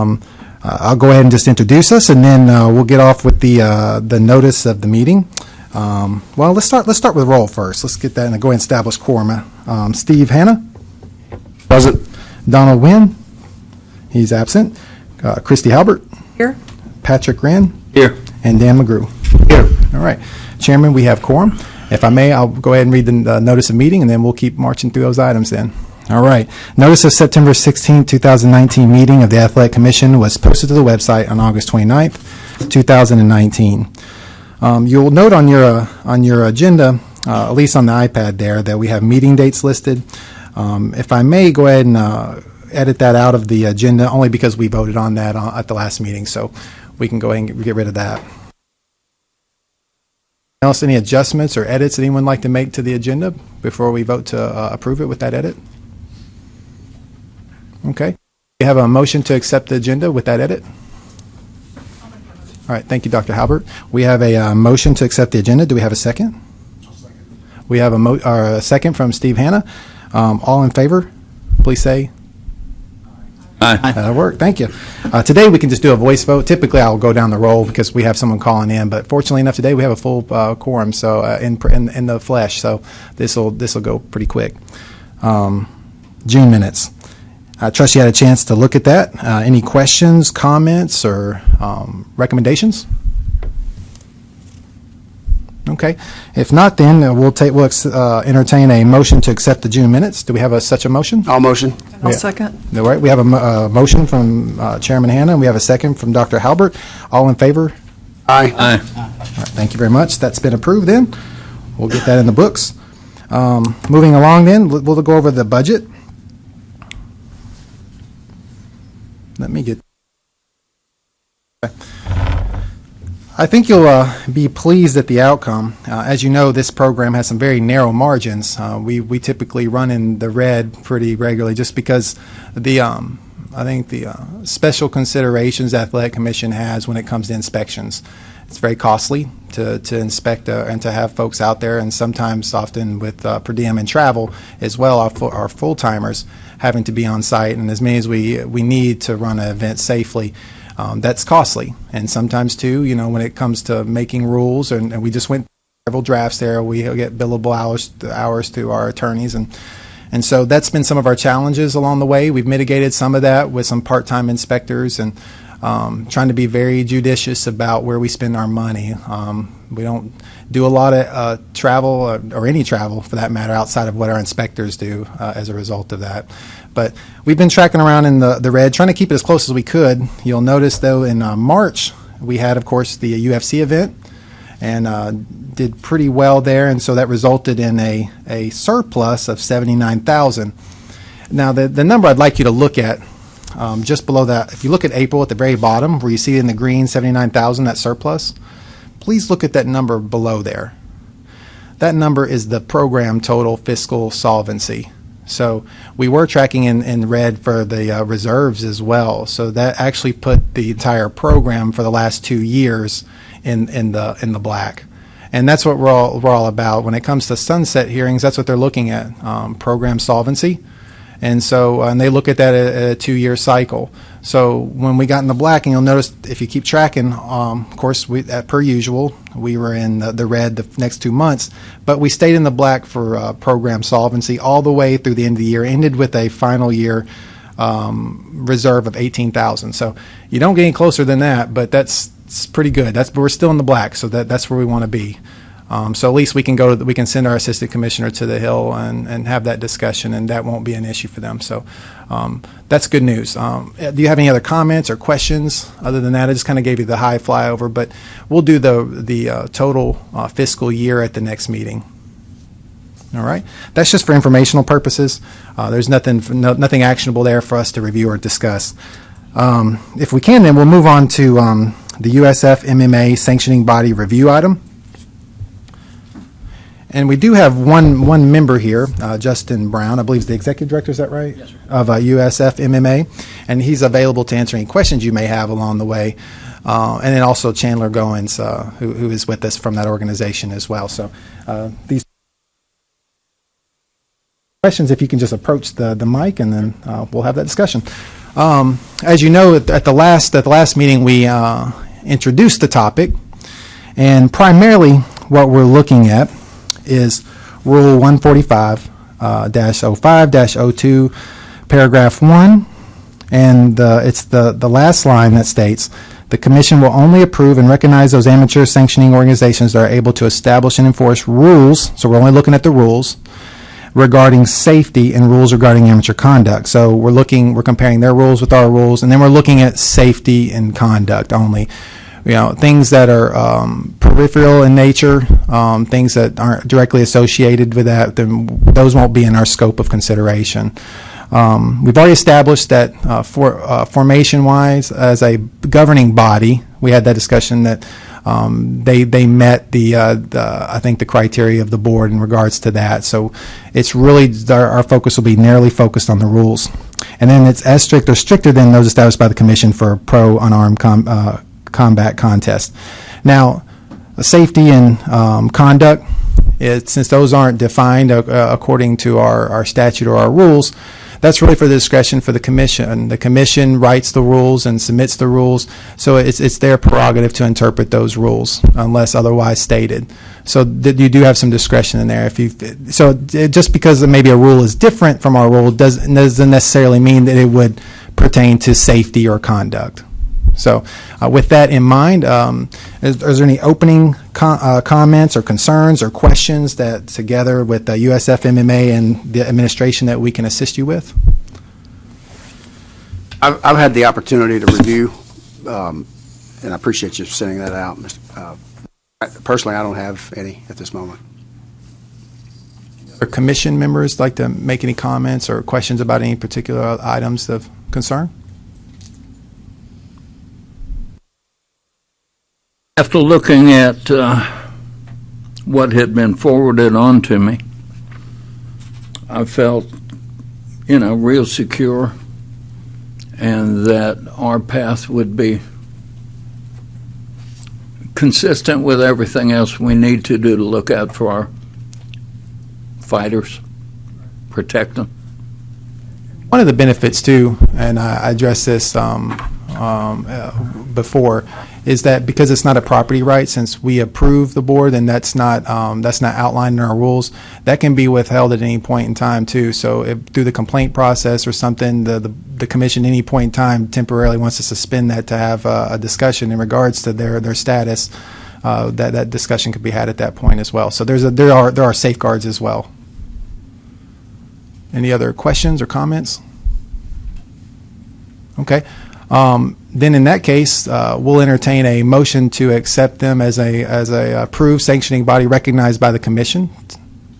I'll go ahead and just introduce us, and then we'll get off with the notice of the meeting. Well, let's start with roll first. Let's get that and go ahead and establish quorum. Steve Hanna. Present. Donald Wynn. He's absent. Christy Halbert. Here. Patrick Wren. Here. And Dan McGrew. Here. All right. Chairman, we have quorum. If I may, I'll go ahead and read the notice of meeting, and then we'll keep marching through those items then. All right. Notice of September 16, 2019 meeting of the Athletic Commission was posted to the website on August 29th, 2019. You'll note on your agenda, at least on the iPad there, that we have meeting dates listed. If I may, go ahead and edit that out of the agenda, only because we voted on that at the last meeting, so we can go ahead and get rid of that. Else, any adjustments or edits anyone like to make to the agenda before we vote to approve it with that edit? Okay. We have a motion to accept the agenda with that edit. All right. Thank you, Dr. Halbert. We have a motion to accept the agenda. Do we have a second? I'll second. We have a second from Steve Hanna. All in favor, please say Aye. that'll work. Thank you. Today we can just do a voice vote. Typically I'll go down the roll because we have someone calling in, but fortunately enough today we have a full quorum, so in the flesh, so this will go pretty quick. June minutes. I trust you had a chance to look at that. Any questions, comments, or recommendations? Okay. If not, then we'll entertain a motion to accept the June minutes. Do we have such a motion? All motion. I'll second. All right. We have a motion from Chairman Hanna, and we have a second from Dr. Halbert. All in favor? Aye. All right. Thank you very much. That's been approved then. We'll get that in the books. Moving along then, we'll go over the budget. Let me get... I think you'll be pleased at the outcome. As you know, this program has some very narrow margins. We typically run in the red pretty regularly just because I think the special considerations the Athletic Commission has when it comes to inspections. It's very costly to inspect and to have folks out there, and sometimes often with per diem and travel as well, our full-timers having to be on site, and as many as we need to run an event safely. That's costly, and sometimes too, when it comes to making rules, and we just went several drafts there, we get billable hours through our attorneys, and so that's been some of our challenges along the way. We've mitigated some of that with some part-time inspectors and trying to be very judicious about where we spend our money. We don't do a lot of travel or any travel for that matter outside of what our inspectors do as a result of that. But we've been tracking around in the red, trying to keep it as close as we could. You'll notice, though, in March, we had, of course, the UFC event and did pretty well there, and so that resulted in a surplus of $79,000. Now, the number I'd like you to look at, just below that, if you look at April at the very bottom, where you see in the green $79,000, that surplus, please look at that number below there. That number is the program total fiscal solvency. So we were tracking in red for the reserves as well. So that actually put the entire program for the last 2 years in the black. And that's what we're all about. When it comes to sunset hearings, that's what they're looking at, program solvency. And so and they look at that at a 2-year cycle. So when we got in the black, and you'll notice if you keep tracking, of course, per usual, we were in the red the next 2 months, but we stayed in the black for program solvency all the way through the end of the year, ended with a final year reserve of $18,000. So you don't get any closer than that, but it's pretty good. We're still in the black, so that's where we want to be. So at least we can send our assistant commissioner to the Hill and have that discussion, and that won't be an issue for them. So that's good news. Do you have any other comments or questions? Other than that, I just kind of gave you the high flyover, but we'll do the total fiscal year at the next meeting. All right. That's just for informational purposes. There's nothing actionable there for us to review or discuss. If we can, then we'll move on to the USF MMA sanctioning body review item. And we do have one member here, Justin Brown, I believe is the executive director, is that right? Yes, sir. Of USF MMA, and he's available to answer any questions you may have along the way. And then also Chandler Goins, who is with us from that organization as well. So these questions, if you can just approach the mic, and then we'll have that discussion. As you know, at the last meeting, we introduced the topic, and primarily what we're looking at is Rule 145-05-02, paragraph 1, and it's the last line that states, "The Commission will only approve and recognize those amateur sanctioning organizations that are able to establish and enforce rules," so we're only looking at the rules, "regarding safety and rules regarding amateur conduct." So we're comparing their rules with our rules, and then we're looking at safety and conduct only. Things that are peripheral in nature, things that aren't directly associated with that, then those won't be in our scope of consideration. We've already established that formation-wise, as a governing body, we had that discussion that they met I think the criteria of the board in regards to that. So it's really our focus will be narrowly focused on the rules, and then it's as strict or stricter than those established by the Commission for pro unarmed combat contest. Now, safety and conduct, since those aren't defined according to our statute or our rules, that's really for the discretion for the Commission. The Commission writes the rules and submits the rules, so it's their prerogative to interpret those rules unless otherwise stated. So you do have some discretion in there. Just because maybe a rule is different from our rule doesn't necessarily mean that it would pertain to safety or conduct. So with that in mind, is there any opening comments or concerns or questions that, together with the USF MMA and the administration, that we can assist you with? I've had the opportunity to review, and I appreciate you sending that out. Personally, I don't have any at this moment. Are Commission members like to make any comments or questions about any particular items of concern? After looking at what had been forwarded on to me, I felt, real secure, and that our path would be consistent with everything else we need to do to look out for our fighters, protect them. One of the benefits, too, and I addressed this before, is that because it's not a property right, since we approve the board and that's not outlined in our rules, that can be withheld at any point in time too. So if through the complaint process or something, the commission at any point in time temporarily wants to suspend that to have a discussion in regards to their status, that discussion could be had at that point as well. So there are safeguards as well. Any other questions or comments? Okay. Then in that case, we'll entertain a motion to accept them as a approved sanctioning body recognized by the Commission.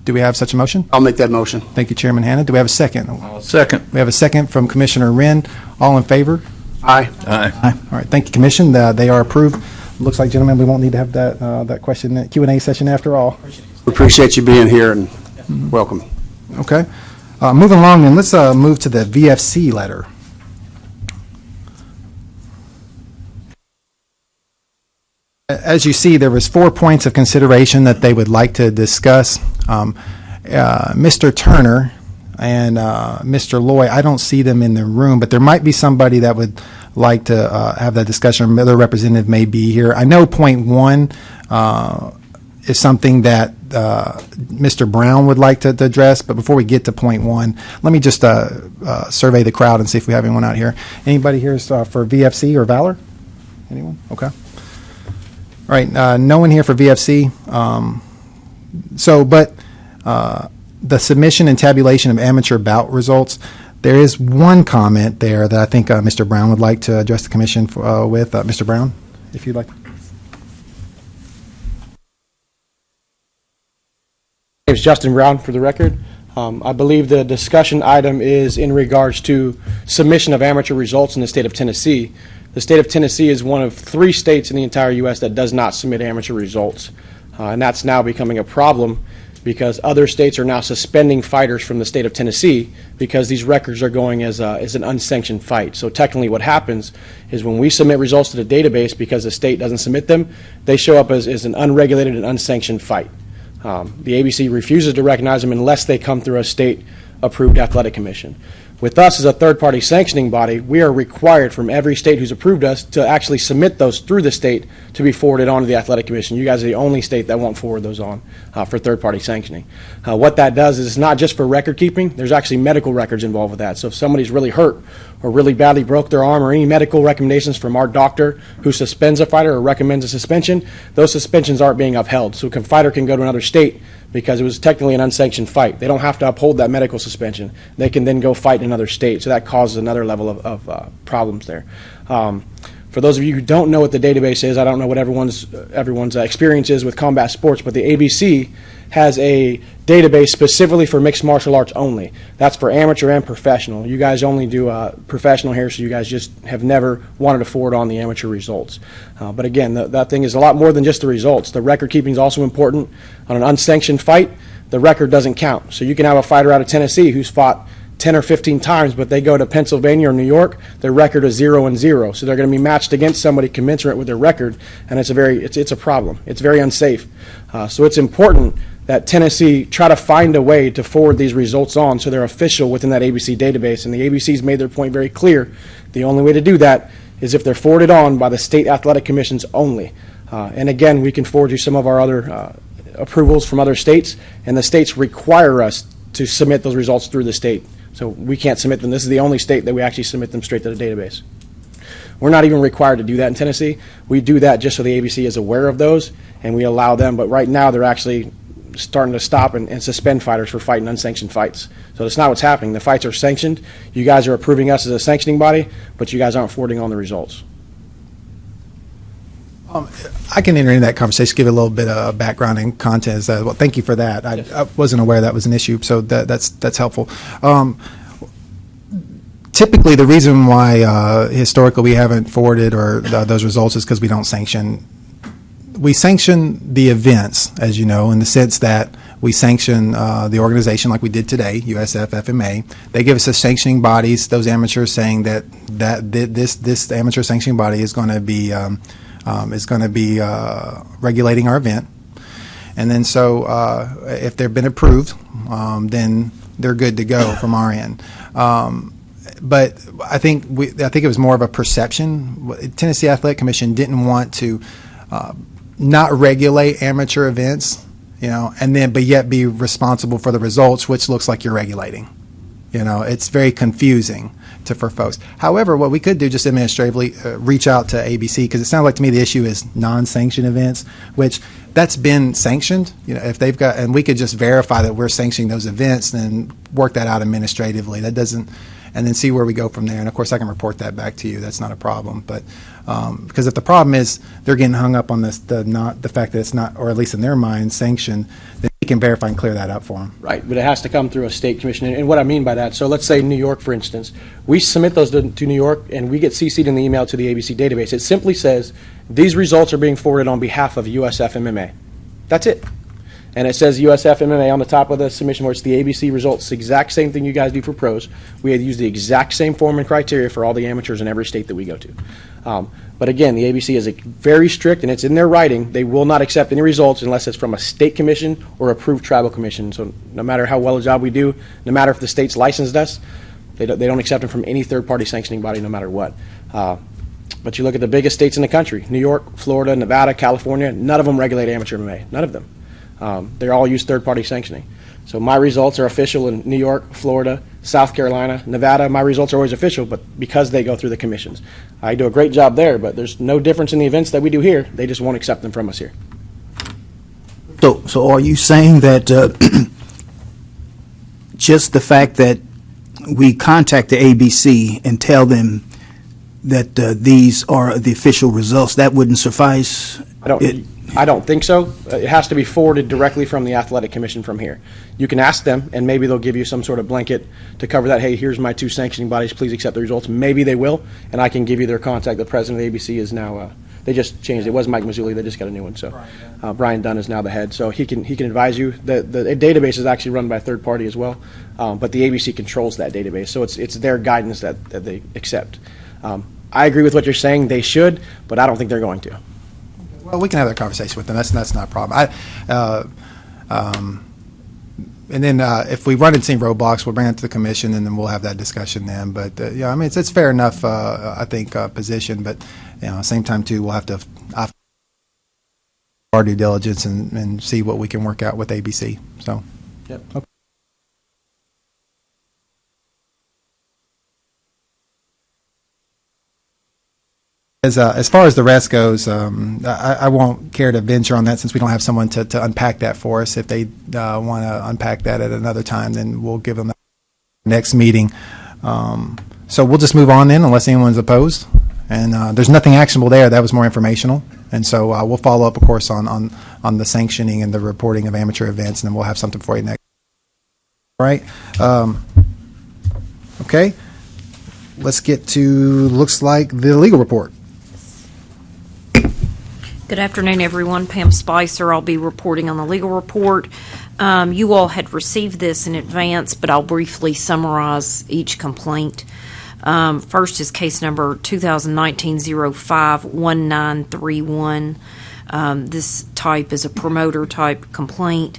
Do we have such a motion? I'll make that motion. Thank you, Chairman Hanna. Do we have a second? I'll second. We have a second from Commissioner Wren. All in favor? Aye. Aye. All right. Thank you, Commission. They are approved. Looks like, gentlemen, we won't need to have that Q&A session after all. We appreciate you being here, and welcome. Okay. Moving along, then, let's move to the VFC letter. As you see, there was 4 points of consideration that they would like to discuss. Mr. Turner and Mr. Loy, I don't see them in the room, but there might be somebody that would like to have that discussion. Another representative may be here. I know point 1 is something that Mr. Brown would like to address, but before we get to point 1, let me just survey the crowd and see if we have anyone out here. Anybody here for VFC or Valor? Anyone? Okay. All right, no one here for VFC. The submission and tabulation of amateur bout results, there is one comment there that I think Mr. Brown would like to address the Commission with. Mr. Brown, if you'd like. My name is Justin Brown, for the record. I believe the discussion item is in regards to submission of amateur results in the state of Tennessee. The state of Tennessee is one of 3 states in the entire U.S. that does not submit amateur results. And that's now becoming a problem because other states are now suspending fighters from the state of Tennessee because these records are going as an unsanctioned fight. So technically what happens is when we submit results to the database because the state doesn't submit them, they show up as an unregulated and unsanctioned fight. The ABC refuses to recognize them unless they come through a state approved athletic commission. With us as a third-party sanctioning body, we are required from every state who's approved us to actually submit those through the state to be forwarded on to the athletic commission. You guys are the only state that won't forward those on for third-party sanctioning. What that does is it's not just for record keeping. There's actually medical records involved with that. So if somebody's really hurt or really badly broke their arm, or any medical recommendations from our doctor who suspends a fighter or recommends a suspension, those suspensions aren't being upheld. So a fighter can go to another state because it was technically an unsanctioned fight. They don't have to uphold that medical suspension. They can then go fight in another state. So that causes another level of problems there. For those of you who don't know what the database is, I don't know what everyone's experience is with combat sports, but the ABC has a database specifically for mixed martial arts only. That's for amateur and professional. You guys only do professional here, so you guys just have never wanted to forward on the amateur results. But again, that thing is a lot more than just the results. The record keeping is also important. On an unsanctioned fight, the record doesn't count. So you can have a fighter out of Tennessee who's fought 10 or 15 times, but they go to Pennsylvania or New York, their record is 0-0. So they're going to be matched against somebody commensurate with their record, and it's a problem. It's very unsafe. So it's important that Tennessee try to find a way to forward these results on so they're official within that ABC database. And the ABC's made their point very clear. The only way to do that is if they're forwarded on by the state athletic commissions only. And again, we can forward you some of our other approvals from other states, and the states require us to submit those results through the state. So we can't submit them. This is the only state that we actually submit them straight to the database. We're not even required to do that in Tennessee. We do that just so the ABC is aware of those, and we allow them. But right now, they're actually starting to stop and suspend fighters for fighting unsanctioned fights. So that's not what's happening. The fights are sanctioned. You guys are approving us as a sanctioning body, but you guys aren't forwarding on the results. I can enter into that conversation, give you a little bit of background and content. Well, thank you for that. I wasn't aware that was an issue, so that's helpful. Typically, the reason why historically we haven't forwarded those results is because we don't sanction. We sanction the events, as you know, in the sense that we sanction the organization like we did today, USF FMA. They give us the sanctioning bodies, those amateurs, saying that this amateur sanctioning body is going to be regulating our event. And then so if they've been approved, then they're good to go from our end. But I think it was more of a perception. Tennessee Athletic Commission didn't want to not regulate amateur events, but yet be responsible for the results, which looks like you're regulating. It's very confusing for folks. However, what we could do just administratively, reach out to ABC, because it sounds like to me the issue is non-sanctioned events, which that's been sanctioned. If they've got, and we could just verify that we're sanctioning those events, then work that out administratively. That doesn't, and then see where we go from there. And of course, I can report that back to you. That's not a problem. But because if the problem is they're getting hung up on the fact that it's not, or at least in their mind, sanctioned, then we can verify and clear that up for them. Right, but it has to come through a state commission. And what I mean by that, so let's say New York, for instance, we submit those to New York, and we get CC'd in the email to the ABC database. It simply says, these results are being forwarded on behalf of USF MMA. That's it. And it says USF MMA on the top of the submission where it's the ABC results, the exact same thing you guys do for pros. We had used the exact same form and criteria for all the amateurs in every state that we go to. But again, the ABC is very strict, and it's in their writing. They will not accept any results unless it's from a state commission or approved tribal commission. So no matter how well a job we do, no matter if the state's licensed us, they don't accept them from any third-party sanctioning body no matter what. But you look at the biggest states in the country, New York, Florida, Nevada, California, none of them regulate amateur MMA, none of them. They all use third-party sanctioning. So my results are official in New York, Florida, South Carolina, Nevada. My results are always official, but because they go through the commissions. I do a great job there, but there's no difference in the events that we do here. They just won't accept them from us here. So are you saying that just the fact that we contact the ABC and tell them that these are the official results, that wouldn't suffice? I don't think so. It has to be forwarded directly from the athletic commission from here. You can ask them, and maybe they'll give you some sort of blanket to cover that. Hey, here's my 2 sanctioning bodies. Please accept the results. Maybe they will, and I can give you their contact. The president of the ABC is now. They just changed. It was Mike Mazzulli. They just got a new one. So Brian Dunn is now the head. So he can advise you. The database is actually run by a third party as well, but the ABC controls that database. So it's their guidance that they accept. I agree with what you're saying. They should, but I don't think they're going to. Well, we can have that conversation with them. That's not a problem. And then if we run into any roadblocks, we'll bring it to the commission, and then we'll have that discussion then. But yeah, I mean, it's fair enough, I think, position. But same time too, we'll have to our due diligence and see what we can work out with ABC. So. Yep. Okay. As far as the rest goes, I won't care to venture on that since we don't have someone to unpack that for us. If they want to unpack that at another time, then we'll give them the next meeting. So we'll just move on then, unless anyone's opposed. And there's nothing actionable there. That was more informational. And so we'll follow up, of course, on the sanctioning and the reporting of amateur events, and then we'll have something for you next. All right. Okay. Let's get to, looks like, the legal report. Good afternoon, everyone. Pam Spicer. I'll be reporting on the legal report. You all had received this in advance, but I'll briefly summarize each complaint. First is case number 2019-05-1931. This type is a promoter-type complaint.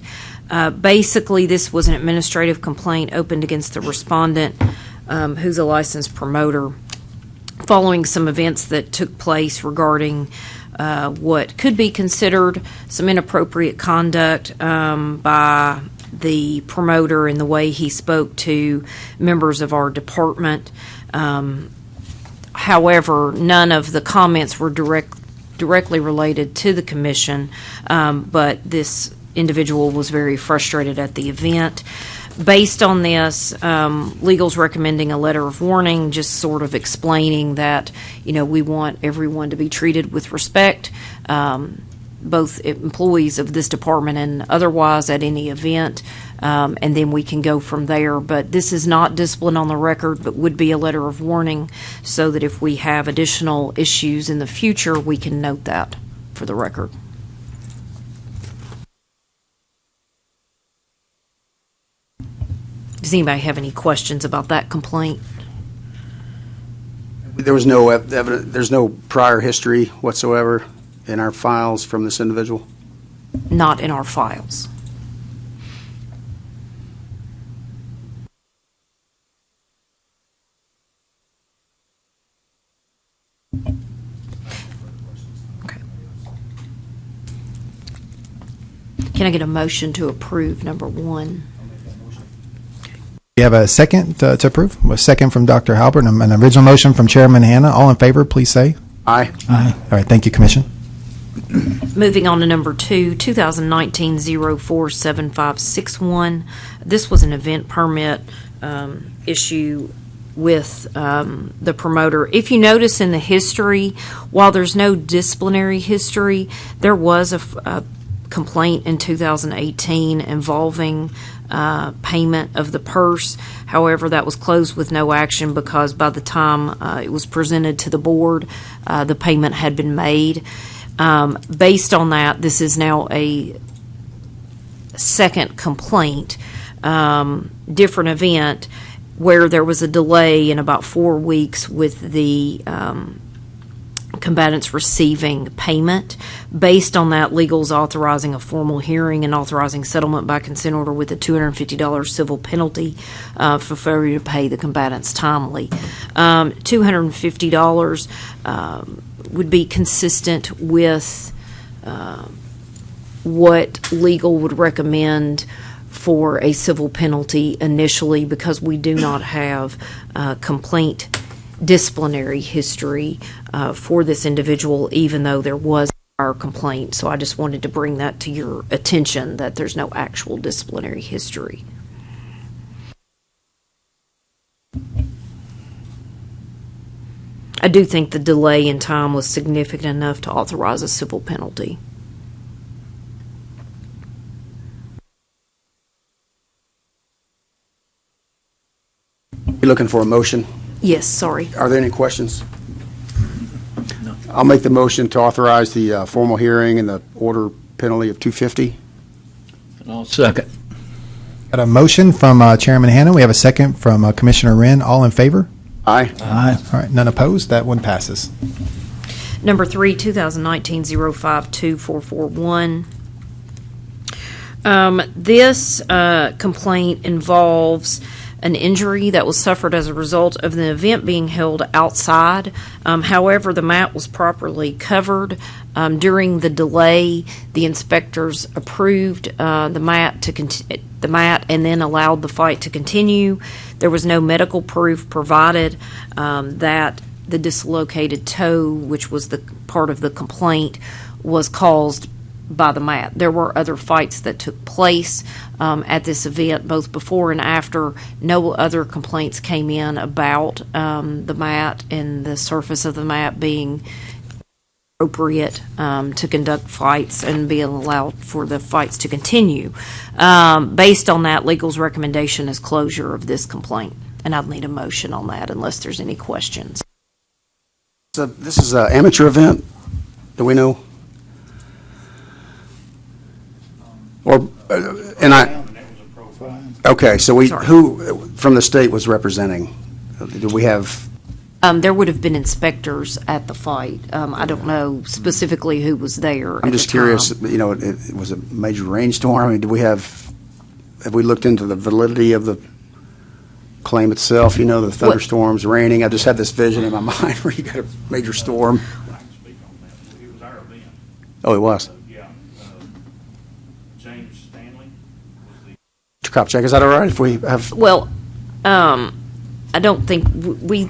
Basically, this was an administrative complaint opened against the respondent, who's a licensed promoter, following some events that took place regarding what could be considered some inappropriate conduct by the promoter in the way he spoke to members of our department. However, none of the comments were directly related to the commission, but this individual was very frustrated at the event. Based on this, legal's recommending a letter of warning, just sort of explaining that, we want everyone to be treated with respect, both employees of this department and otherwise at any event, and then we can go from there. But this is not discipline on the record, but would be a letter of warning so that if we have additional issues in the future, we can note that for the record. Does anybody have any questions about that complaint? There was no evidence, there's no prior history whatsoever in our files from this individual? Not in our files. Okay. Can I get a motion to approve number 1? You have a second to approve? A second from Dr. Halbert, and an original motion from Chairman Hanna. All in favor, please say. Aye. Aye. All right, thank you, Commission. Moving on to number 2, 2019-047561. This was an event permit issue with the promoter. If you notice in the history, while there's no disciplinary history, there was a complaint in 2018 involving payment of the purse. However, that was closed with no action because by the time it was presented to the board, the payment had been made. Based on that, this is now a second complaint, different event, where there was a delay in about 4 weeks with the combatants receiving payment. Based on that, legal's authorizing a formal hearing and authorizing settlement by consent order with a $250 civil penalty for failure to pay the combatants timely. $250 would be consistent with what legal would recommend for a civil penalty initially, because we do not have complaint disciplinary history for this individual, even though there was our complaint. So I just wanted to bring that to your attention, that there's no actual disciplinary history. I do think the delay in time was significant enough to authorize a civil penalty. You looking for a motion? Yes, sorry. Are there any questions? No. I'll make the motion to authorize the formal hearing and the order penalty of $250. And I'll second. Got a motion from Chairman Hanna. We have a second from Commissioner Wren. All in favor? Aye. Aye. All right, none opposed. That one passes. Number 3, 2019-052441. This complaint involves an injury that was suffered as a result of the event being held outside. However, the mat was properly covered. During the delay, the inspectors approved the mat and then allowed the fight to continue. There was no medical proof provided that the dislocated toe, which was the part of the complaint, was caused by the mat. There were other fights that took place at this event, both before and after. No other complaints came in about the mat and the surface of the mat being appropriate to conduct fights and being allowed for the fights to continue. Based on that, legal's recommendation is closure of this complaint, and I'd need a motion on that unless there's any questions. So this is an amateur event, do we know? Or, okay, so Sorry. who from the state was representing? Do we have, There would have been inspectors at the fight. I don't know specifically who was there at I'm the just curious, time. it was a major rainstorm. I mean, have we looked into the validity of the claim itself? The thunderstorms, raining. I just had this vision in my mind where you got a major storm. I can speak on that. It was our event. Oh, it was. Yeah. James Stanley was the Mr. Kopchak, is that all right if we have, Well, I don't think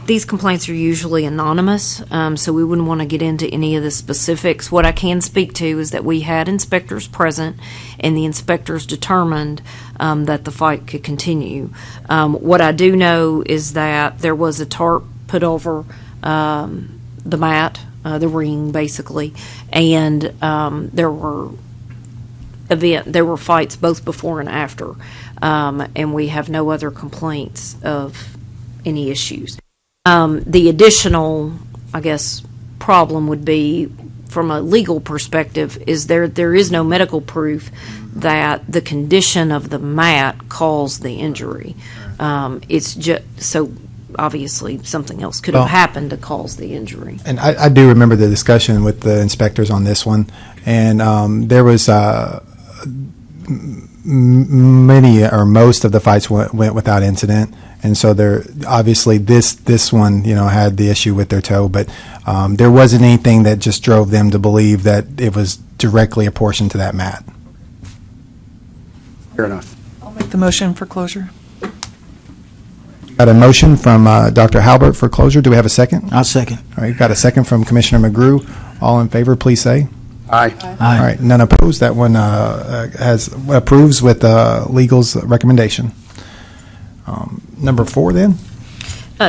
these complaints are usually anonymous, so we wouldn't want to get into any of the specifics. What I can speak to is that we had inspectors present, and the inspectors determined that the fight could continue. What I do know is that there was a tarp put over the mat, the ring, basically, and there were fights both before and after, and we have no other complaints of any issues. The additional, I guess, problem would be, from a legal perspective, is there is no medical proof that the condition of the mat caused the injury. It's just so obviously something else could have happened to cause the injury. And I do remember the discussion with the inspectors on this one, and there was many or most of the fights went without incident. And so there, obviously, this one, had the issue with their toe, but there wasn't anything that just drove them to believe that it was directly apportioned to that mat. fair enough. I'll make the motion for closure. Got a motion from Dr. Halbert for closure. Do we have a second? I'll second. All right, got a second from Commissioner McGrew. All in favor, please say. Aye. All right, none opposed. That one approves with legal's recommendation. Number 4, then.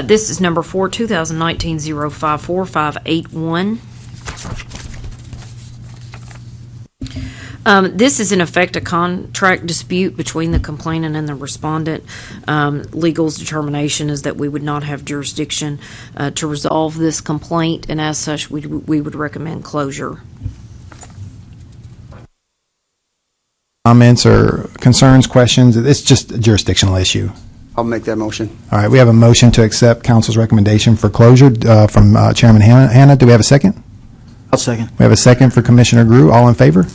This is number 4, 2019-054581. This is in effect a contract dispute between the complainant and the respondent. Legal's determination is that we would not have jurisdiction to resolve this complaint, and as such, we would recommend closure. Comments or concerns, questions? It's just a jurisdictional issue. I'll make that motion. All right, we have a motion to accept council's recommendation for closure from Chairman Hanna. Do we have a second? I'll second. We have a second for Commissioner Grew. All in favor?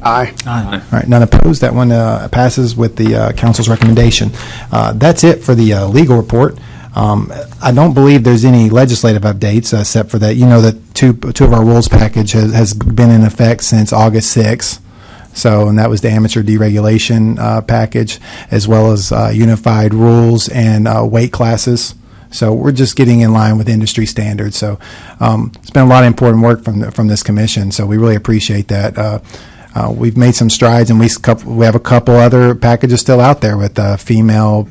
Aye. All right, none opposed. That one passes with the council's recommendation. That's it for the legal report. I don't believe there's any legislative updates except for that. That two of our rules package has been in effect since August 6th. So, and that was the amateur deregulation package, as well as unified rules and weight classes. So we're just getting in line with industry standards. So it's been a lot of important work from this commission. So we really appreciate that. We've made some strides, and we have a couple other packages still out there with female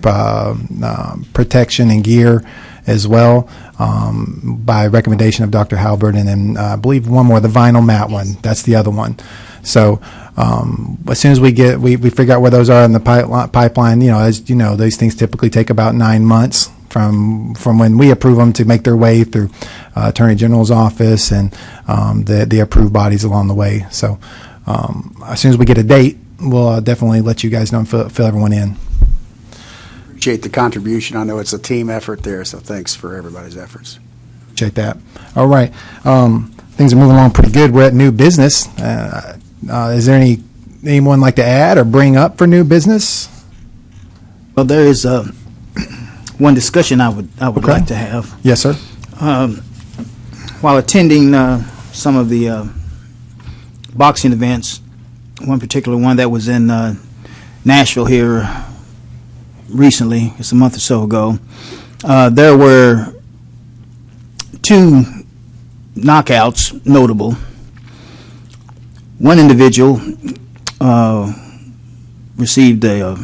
protection and gear as well, by recommendation of Dr. Halbert, and then I believe one more, the vinyl mat one. That's the other one. So as soon as we figure out where those are in the pipeline, as you know, these things typically take about 9 months from when we approve them to make their way through Attorney General's office and the approved bodies along the way. So as soon as we get a date, we'll definitely let you guys know and fill everyone in. Appreciate the contribution. I know it's a team effort there, so thanks for everybody's efforts. Appreciate that. All right. Things are moving along pretty good. We're at new business. Is there any anyone like to add or bring up for new business? Well, there is one discussion I would Okay. like to have. Yes, sir. While attending some of the boxing events, one particular one that was in Nashville here recently, it's a month or so ago, there were two knockouts notable. One individual received a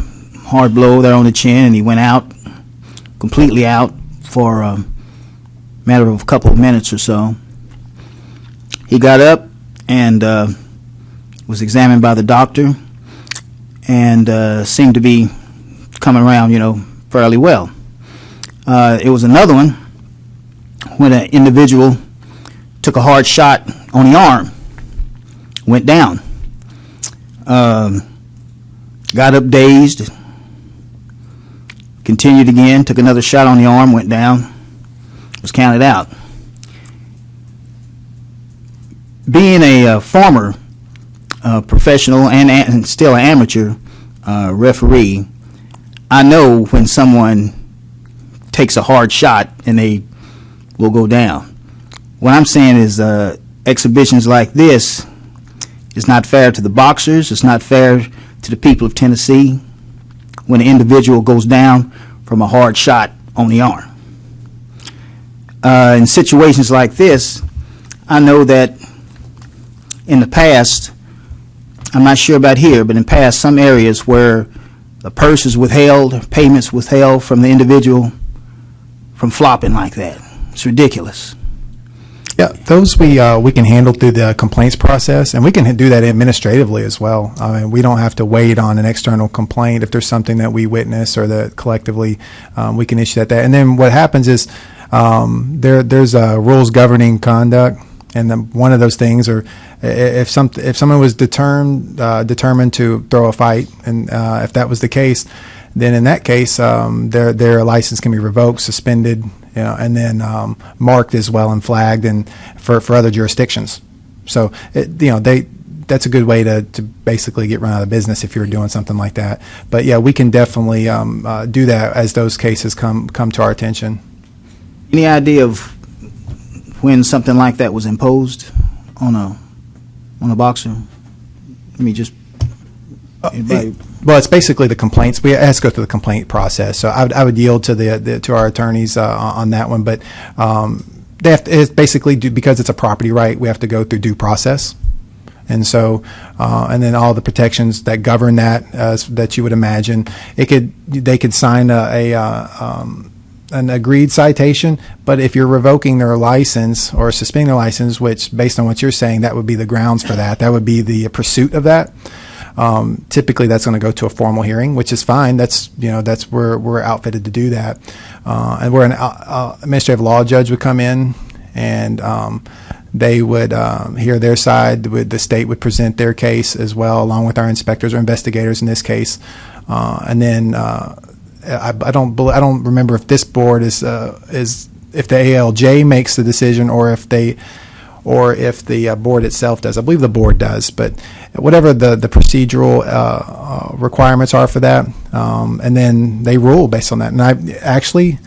hard blow there on the chin, and he went out, completely out, for a matter of a couple of minutes or so. He got up and was examined by the doctor, and seemed to be coming around, fairly well. It was another one when an individual took a hard shot on the arm, went down, got up dazed, continued again, took another shot on the arm, went down, was counted out. Being a former professional and still an amateur referee, I know when someone takes a hard shot and they will go down. What I'm saying is exhibitions like this is not fair to the boxers. It's not fair to the people of Tennessee when an individual goes down from a hard shot on the arm. In situations like this, I know that in the past, I'm not sure about here, but in past, some areas where the purse is withheld, payments withheld from the individual from flopping like that. It's ridiculous. Yeah, those we can handle through the complaints process, and we can do that administratively as well. I mean, we don't have to wait on an external complaint if there's something that we witness or that collectively we can issue that. And then what happens is there's rules governing conduct, and then one of those things are if someone was determined to throw a fight, and if that was the case, then in that case their license can be revoked, suspended, and then marked as well and flagged and for other jurisdictions. So that's a good way to basically get run out of business if you're doing something like that. But yeah, we can definitely do that as those cases come to our attention. Any idea of when something like that was imposed on a boxer? I mean, just anybody. Well, it's basically the complaints. It has to go through the complaint process. So I would yield to our attorneys on that one. But they have to, it's basically because it's a property right, we have to go through due process. And so, and then all the protections that govern that, that you would imagine, they could sign an agreed citation, but if you're revoking their license or suspending their license, which based on what you're saying, that would be the grounds for that. That would be the pursuit of that. Typically, that's going to go to a formal hearing, which is fine. That's where we're outfitted to do that, and where an administrative law judge would come in, and they would hear their side. The state would present their case as well, along with our inspectors or investigators in this case, and then I don't remember if this board is if the ALJ makes the decision or if the board itself does. I believe the board does, but whatever the procedural requirements are for that, and then they rule based on that. And I actually,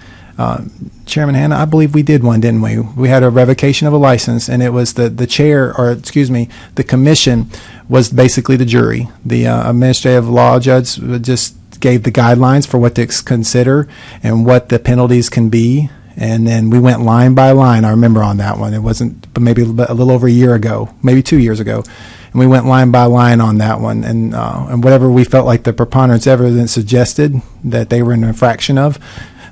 Chairman Hanna, I believe we did one, didn't we? We had a revocation of a license, and it was the chair, or excuse me, the commission was basically the jury. The administrative law judge just gave the guidelines for what to consider and what the penalties can be. And then we went line by line. I remember on that one. It wasn't, but maybe a little over a year ago, maybe 2 years ago. And we went line by line on that one. And whatever we felt like the preponderance evidence suggested that they were in infraction of,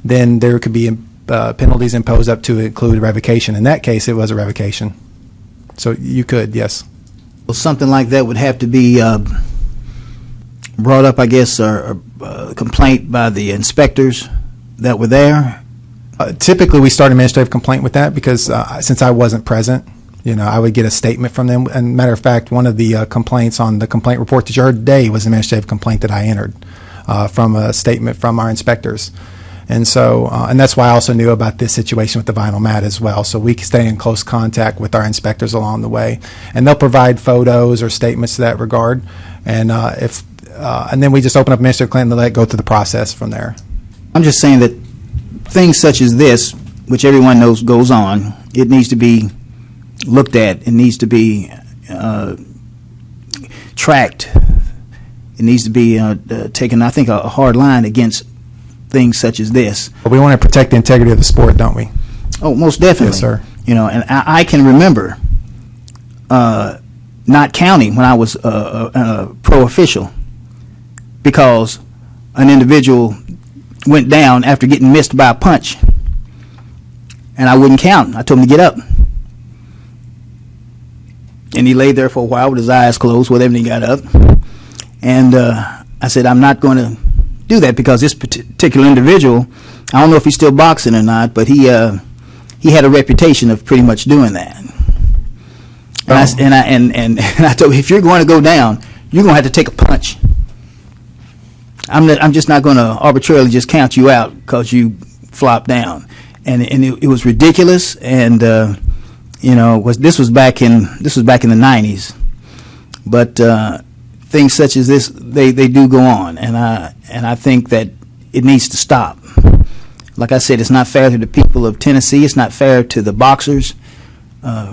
then there could be penalties imposed up to include revocation. In that case, it was a revocation. So you could, yes. Well, something like that would have to be brought up, I guess, or a complaint by the inspectors that were there. Typically, we start an administrative complaint with that because since I wasn't present, I would get a statement from them. And matter of fact, one of the complaints on the complaint report that you heard today was an administrative complaint that I entered from a statement from our inspectors. And so, and that's why I also knew about this situation with the vinyl mat as well. So we stay in close contact with our inspectors along the way, and they'll provide photos or statements to that regard. And and then we just open up Mr. Clinton and let it go through the process from there. I'm just saying that things such as this, which everyone knows goes on, it needs to be looked at. It needs to be tracked. It needs to be taken, I think, a hard line against things such as this. But we want to protect the integrity of the sport, don't we? Oh, most definitely. Yes, sir. You know, and I can remember not counting when I was a pro official because an individual went down after getting missed by a punch, and I wouldn't count. I told him to get up. And he laid there for a while with his eyes closed, whatever, and he got up. And I said, I'm not going to do that because this particular individual, I don't know if he's still boxing or not, but he had a reputation of pretty much doing that. And I told him, if you're going to go down, you're going to have to take a punch. I'm just not going to arbitrarily just count you out because you flopped down. And it was ridiculous. And this was back in the 90s. But things such as this, they do go on, and I think that it needs to stop. Like I said, it's not fair to the people of Tennessee. It's not fair to the boxers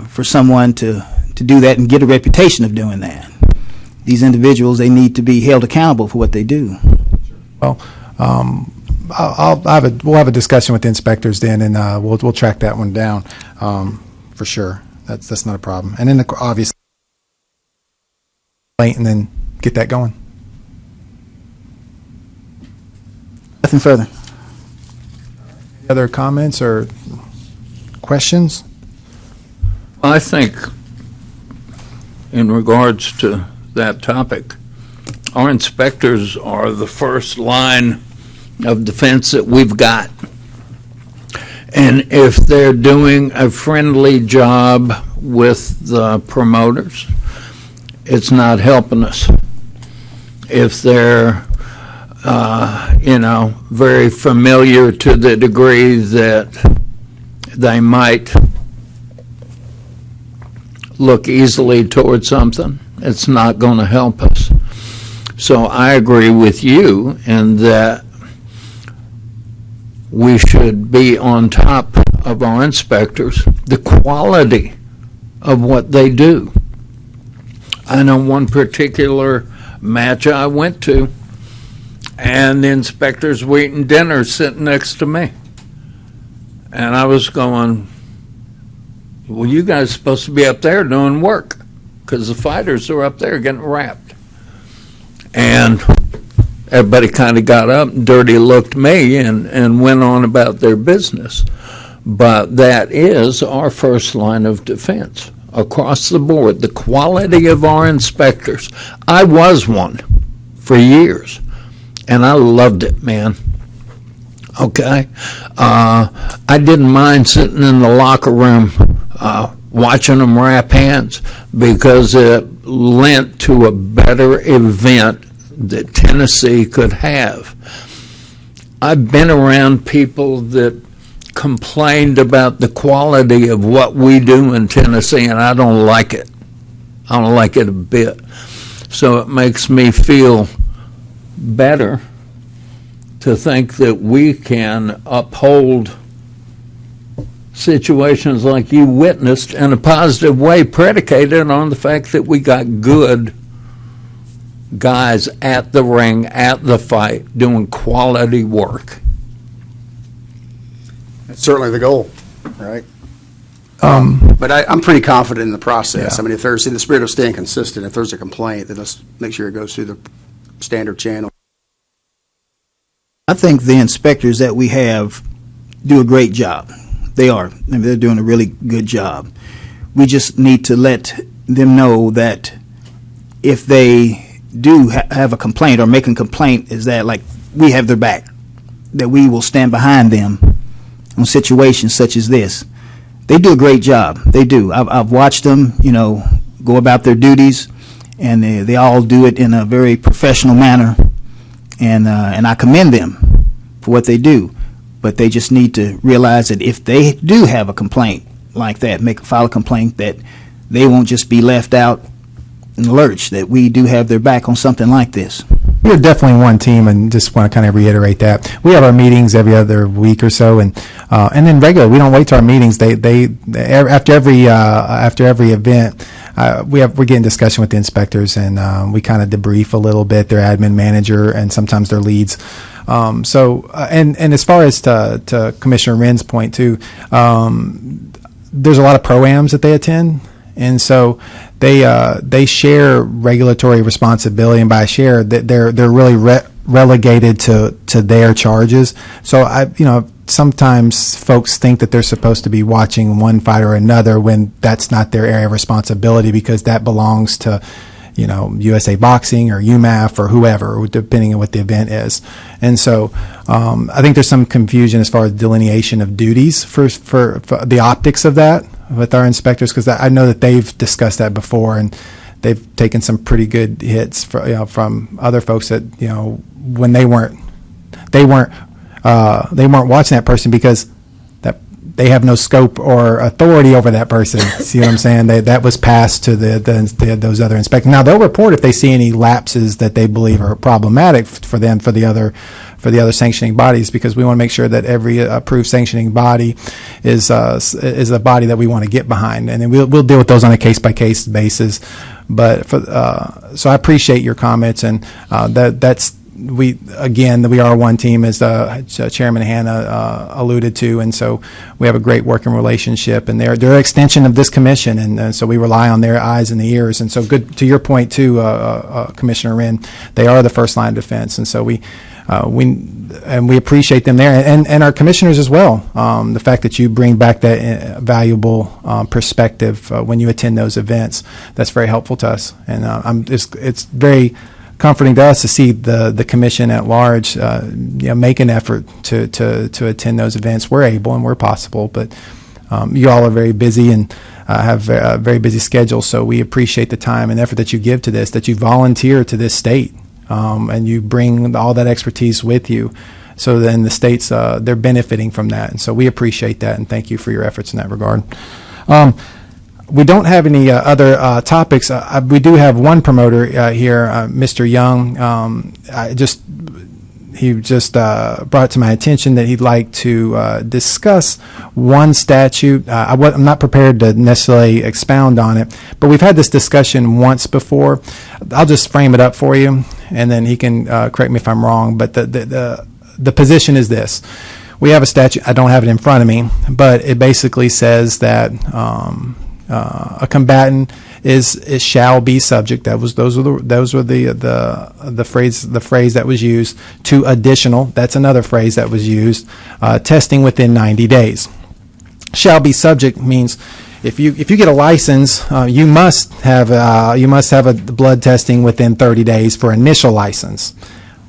for someone to do that and get a reputation of doing that. These individuals, they need to be held accountable for what they do. Well, we'll have a discussion with the inspectors then, and we'll track that one down for sure. That's not a problem. And then obviously, and then get that going. Nothing further. Other comments or questions? I think in regards to that topic, our inspectors are the first line of defense that we've got. And if they're doing a friendly job with the promoters, it's not helping us. If they're, very familiar to the degree that they might look easily toward something, it's not going to help us. So I agree with you in that we should be on top of our inspectors, the quality of what they do. I know one particular match I went to, and the inspectors were eating dinner sitting next to me. And I was going, well, you guys are supposed to be up there doing work, because the fighters are up there getting wrapped. And everybody kind of got up and dirty looked me and went on about their business. But that is our first line of defense across the board, the quality of our inspectors. I was one for years, and I loved it, man. Okay? I didn't mind sitting in the locker room watching them wrap hands because it lent to a better event that Tennessee could have. I've been around people that complained about the quality of what we do in Tennessee, and I don't like it. I don't like it a bit. So it makes me feel better to think that we can uphold situations like you witnessed in a positive way, predicated on the fact that we got good guys at the ring, at the fight, doing quality work. That's certainly the goal, right? Um, But I'm pretty confident in the process. Yeah. I mean, if there's, in the spirit of staying consistent, if there's a complaint, then let's make sure it goes through the standard channel. I think the inspectors that we have do a great job. They are. I mean, they're doing a really good job. We just need to let them know that if they do have a complaint or make a complaint, is that like we have their back, that we will stand behind them on situations such as this. They do a great job. They do. I've watched them, go about their duties, and they all do it in a very professional manner, and I commend them for what they do. but they just need to realize that if they do have a complaint like that, file a complaint, that they won't just be left out in the lurch, that we do have their back on something like this. We're definitely one team, and just want to kind of reiterate that. We have our meetings every other week or so, and then regularly. We don't wait till our meetings. They after every event, we're getting discussion with the inspectors, and we kind of debrief a little bit, their admin manager, and sometimes their leads. And as far as to Commissioner Wren's point too, there's a lot of pro-ams that they attend, and so they share regulatory responsibility, and by share, they're really relegated to their charges. So sometimes folks think that they're supposed to be watching one fight or another when that's not their area of responsibility, because that belongs to USA Boxing or UMAF or whoever, depending on what the event is. And so I think there's some confusion as far as delineation of duties for the optics of that with our inspectors, because I know that they've discussed that before, and they've taken some pretty good hits from other folks that when they weren't watching that person because they have no scope or authority over that person. See what I'm saying? That was passed to those other inspectors. Now they'll report if they see any lapses that they believe are problematic for them for the other sanctioning bodies, because we want to make sure that every approved sanctioning body is a body that we want to get behind, and then we'll deal with those on a case by case basis. But so I appreciate your comments, and we are one team, as Chairman Hanna alluded to, and so we have a great working relationship, and they're an extension of this commission, and so we rely on their eyes and the ears. And so, good to your point too, Commissioner Wren, they are the first line of defense, and so we appreciate them there, and our commissioners as well. The fact that you bring back that valuable perspective when you attend those events, that's very helpful to us, and it's very comforting to us to see the commission at large make an effort to attend those events. We're able and we're possible, but you all are very busy and have a very busy schedule, so we appreciate the time and effort that you give to this, that you volunteer to this state, and you bring all that expertise with you, so then the states, they're benefiting from that, and so we appreciate that, and thank you for your efforts in that regard. We don't have any other topics. We do have one promoter here, Mr. Young. He just brought to my attention that he'd like to discuss one statute. I'm not prepared to necessarily expound on it, but we've had this discussion once before. I'll just frame it up for you, and then he can correct me if I'm wrong. But the position is this. We have a statute. I don't have it in front of me, but it basically says that a combatant is shall be subject. Those were the phrase that was used to additional. That's another phrase that was used. Testing within 90 days. Shall be subject means if you get a license, you must have a blood testing within 30 days for initial license.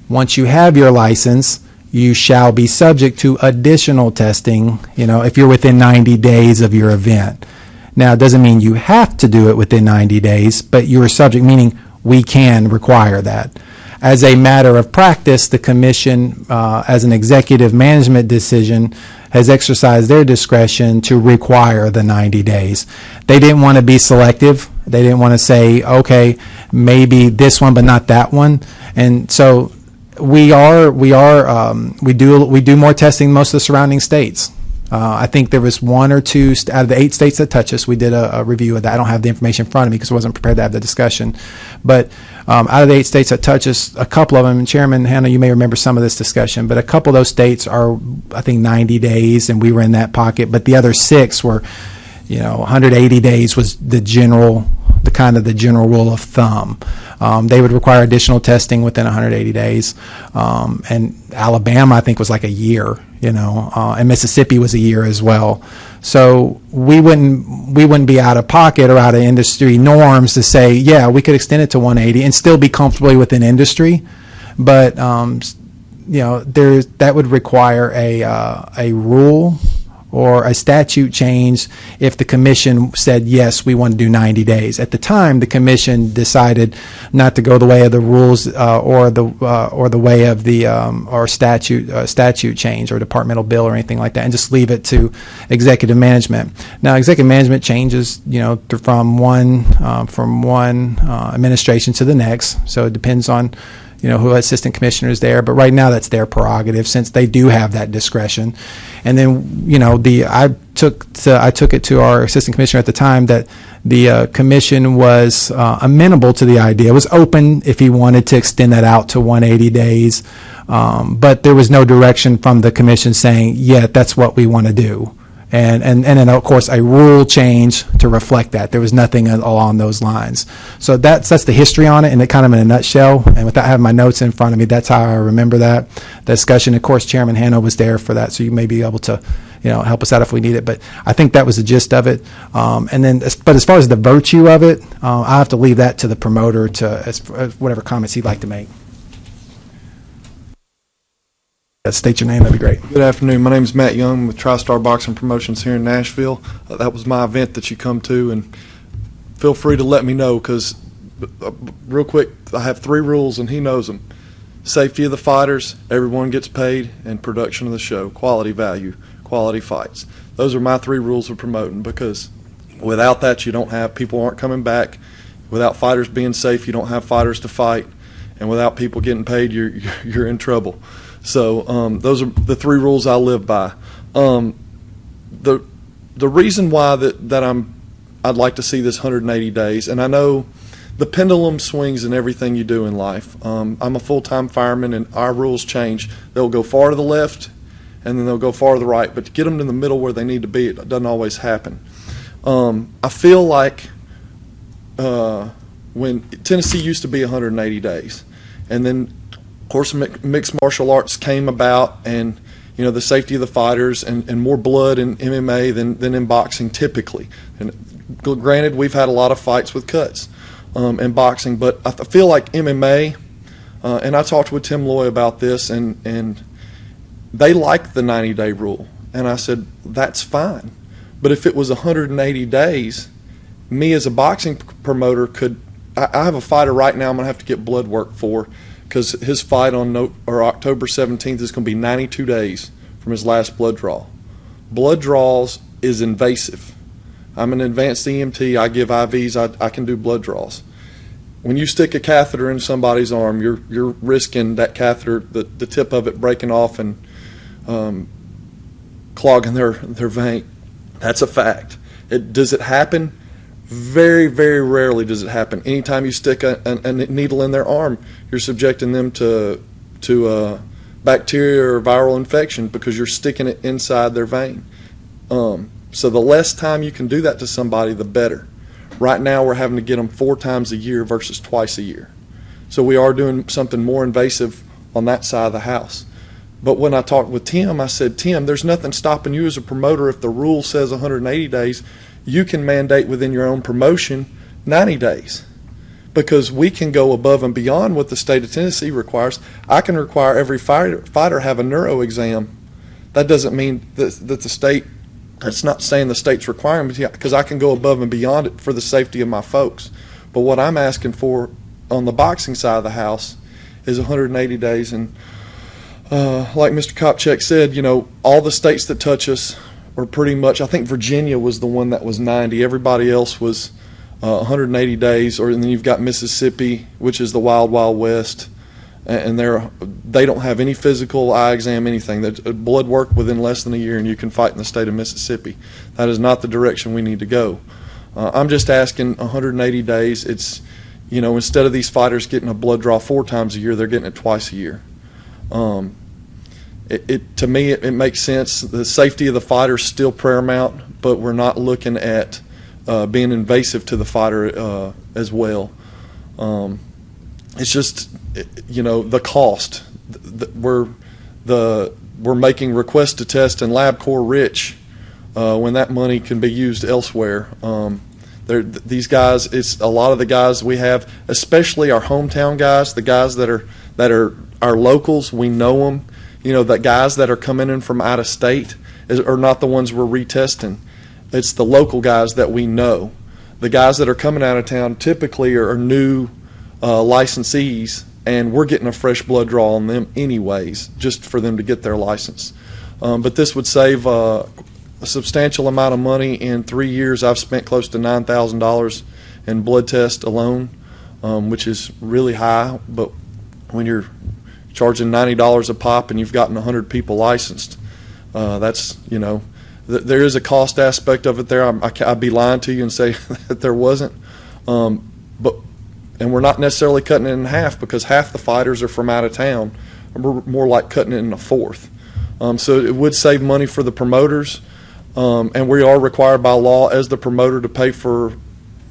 Once you have your license, you shall be subject to additional testing. If you're within 90 days of your event. Now, it doesn't mean you have to do it within 90 days, but you're subject, meaning we can require that. As a matter of practice, the commission, as an executive management decision, has exercised their discretion to require the 90 days. They didn't want to be selective. They didn't want to say, okay, maybe this one, but not that one. And so we do more testing than most of the surrounding states. I think there was one or two out of the 8 states that touch us. We did a review of that. I don't have the information in front of me because I wasn't prepared to have the discussion. But out of the 8 states that touch us, a couple of them, and Chairman Hanna, you may remember some of this discussion, but a couple of those states are, I think, 90 days, and we were in that pocket. But the other 6 were, 180 days was the general rule of thumb. They would require additional testing within 180 days. And Alabama, I think, was like a year, and Mississippi was a year as well. So we wouldn't be out of pocket or out of industry norms to say, yeah, we could extend it to 180 and still be comfortably within industry. But, that would require a rule or a statute change if the commission said, yes, we want to do 90 days. At the time, the commission decided not to go the way of the rules or the way of the or statute change or departmental bill or anything like that, and just leave it to executive management. Now, executive management changes, from one administration to the next, so it depends on who assistant commissioner is there. But right now, that's their prerogative since they do have that discretion. And then, I took it to our assistant commissioner at the time that the commission was amenable to the idea. It was open if he wanted to extend that out to 180 days. But there was no direction from the commission saying, yeah, that's what we want to do. And then, of course, a rule change to reflect that. There was nothing along those lines. So that's the history on it, and it kind of in a nutshell. And without having my notes in front of me, that's how I remember that discussion. Of course, Chairman Hanna was there for that, so you may be able to, help us out if we need it. But I think that was the gist of it. But as far as the virtue of it, I'll have to leave that to the promoter whatever comments he'd like to make. State your name, that'd be great. Good afternoon. My name is Matt Young with TriStar Boxing Promotions here in Nashville. That was my event that you come to, and feel free to let me know because, real quick, I have 3 rules and he knows them. Safety of the fighters, everyone gets paid, and production of the show, quality value, quality fights. Those are my 3 rules of promoting because without that, you don't have people aren't coming back. Without fighters being safe, you don't have fighters to fight, and without people getting paid, you're in trouble. So those are the 3 rules I live by. The reason why I'd like to see this 180 days, and I know the pendulum swings in everything you do in life. I'm a full-time fireman, and our rules change. They'll go far to the left, and then they'll go far to the right. But to get them in the middle where they need to be, it doesn't always happen. I feel like when Tennessee used to be 180 days, and then of course, mixed martial arts came about, and the safety of the fighters and more blood in MMA than in boxing typically. And granted, we've had a lot of fights with cuts in boxing, but I feel like MMA, and I talked with Tim Loy about this, and they like the 90-day rule, and I said that's fine, but if it was 180 days, me as a boxing promoter I have a fighter right now I'm going to have to get blood work for, because his fight on October 17th is going to be 92 days from his last blood draw. Blood draws is invasive. I'm an advanced EMT. I give IVs. I can do blood draws. When you stick a catheter in somebody's arm, you're risking that catheter, the tip of it breaking off and clogging their vein. That's a fact. Does it happen? Very, very rarely does it happen. Anytime you stick a needle in their arm, you're subjecting them to bacteria or viral infection because you're sticking it inside their vein. So the less time you can do that to somebody, the better. Right now, we're having to get them 4 times a year versus twice a year. So we are doing something more invasive on that side of the house. But when I talked with Tim, I said, Tim, there's nothing stopping you as a promoter if the rule says 180 days. You can mandate within your own promotion 90 days because we can go above and beyond what the state of Tennessee requires. I can require every fighter have a neuro exam. That doesn't mean that the state, that's not saying the state's requiring me because I can go above and beyond it for the safety of my folks. But what I'm asking for on the boxing side of the house is 180 days. And like Mr. Kopchak said, all the states that touch us or pretty much, I think Virginia was the one that was 90. Everybody else was 180 days. And then you've got Mississippi, which is the wild, wild west, and they don't have any physical eye exam, anything. Blood work within less than a year, and you can fight in the state of Mississippi. That is not the direction we need to go. I'm just asking 180 days. It's, instead of these fighters getting a blood draw 4 times a year, they're getting it twice a year. To me, it makes sense. The safety of the fighter is still paramount, but we're not looking at being invasive to the fighter as well. It's just, the cost. We're making request to test and LabCorp rich when that money can be used elsewhere. These guys, it's a lot of the guys we have, especially our hometown guys, the guys that are our locals. We know them. The guys that are coming in from out of state, are not the ones we're retesting. It's the local guys that we know. The guys that are coming out of town typically are new licensees, and we're getting a fresh blood draw on them anyways, just for them to get their license. But this would save a substantial amount of money. In 3 years, I've spent close to $9,000 in blood tests alone, which is really high. But when you're charging $90 a pop and you've gotten 100 people licensed, that's, there is a cost aspect of it there. I'd be lying to you and say that there wasn't. And we're not necessarily cutting it in half, because half the fighters are from out of town. We're more like cutting it in a fourth. So it would save money for the promoters, and we are required by law as the promoter to pay for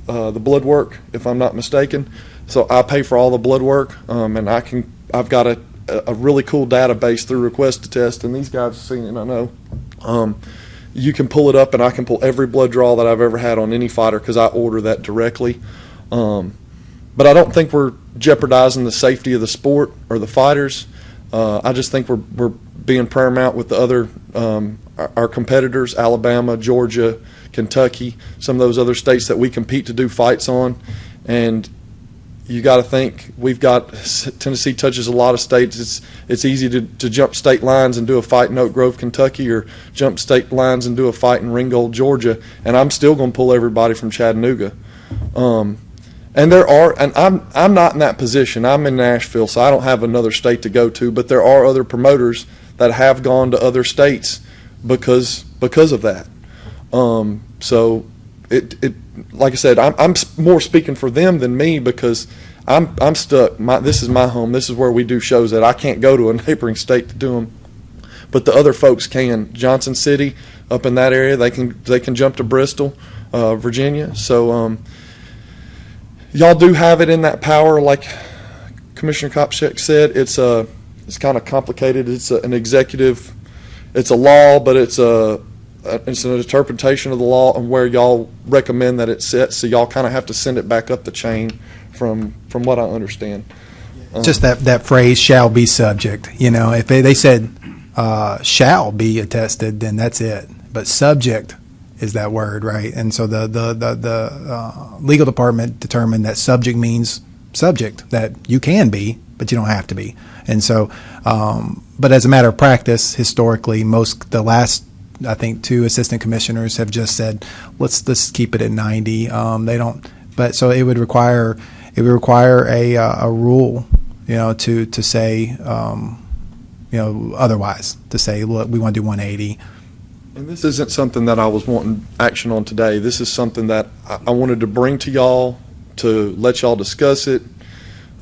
the blood work, if I'm not mistaken. So I pay for all the blood work, and I've got a really cool database through Request to Test, and these guys have seen it, I know. You can pull it up, and I can pull every blood draw that I've ever had on any fighter, because I order that directly. But I don't think we're jeopardizing the safety of the sport or the fighters. I just think we're being paramount with the other our competitors, Alabama, Georgia, Kentucky, some of those other states that we compete to do fights on. And you got to think, Tennessee touches a lot of states. It's easy to jump state lines and do a fight in Oak Grove, Kentucky, or jump state lines and do a fight in Ringgold, Georgia, and I'm still going to pull everybody from Chattanooga. And I'm not in that position. I'm in Nashville, so I don't have another state to go to, but there are other promoters that have gone to other states because of that. So it like I said, I'm more speaking for them than me, because I'm stuck. This is my home. This is where we do shows at. I can't go to a neighboring state to do them, but the other folks can. Johnson City, up in that area, they can jump to Bristol, Virginia. So y'all do have it in that power, like Commissioner Kopchak said. It's kind of complicated. It's an executive. It's a law, but it's an interpretation of the law and where y'all recommend that it sits. So y'all kind of have to send it back up the chain, from what I understand. Just that phrase, shall be subject. If they said shall be attested, then that's it. But subject is that word, right? And so the legal department determined that subject means subject, that you can be, but you don't have to be. And so, but as a matter of practice, historically, the last, I think, 2 assistant commissioners have just said, let's keep it at 90. They don't, but so it would require a rule, to say, otherwise, to say, look, we want to do 180. And this isn't something that I was wanting action on today. This is something that I wanted to bring to y'all, to let y'all discuss it,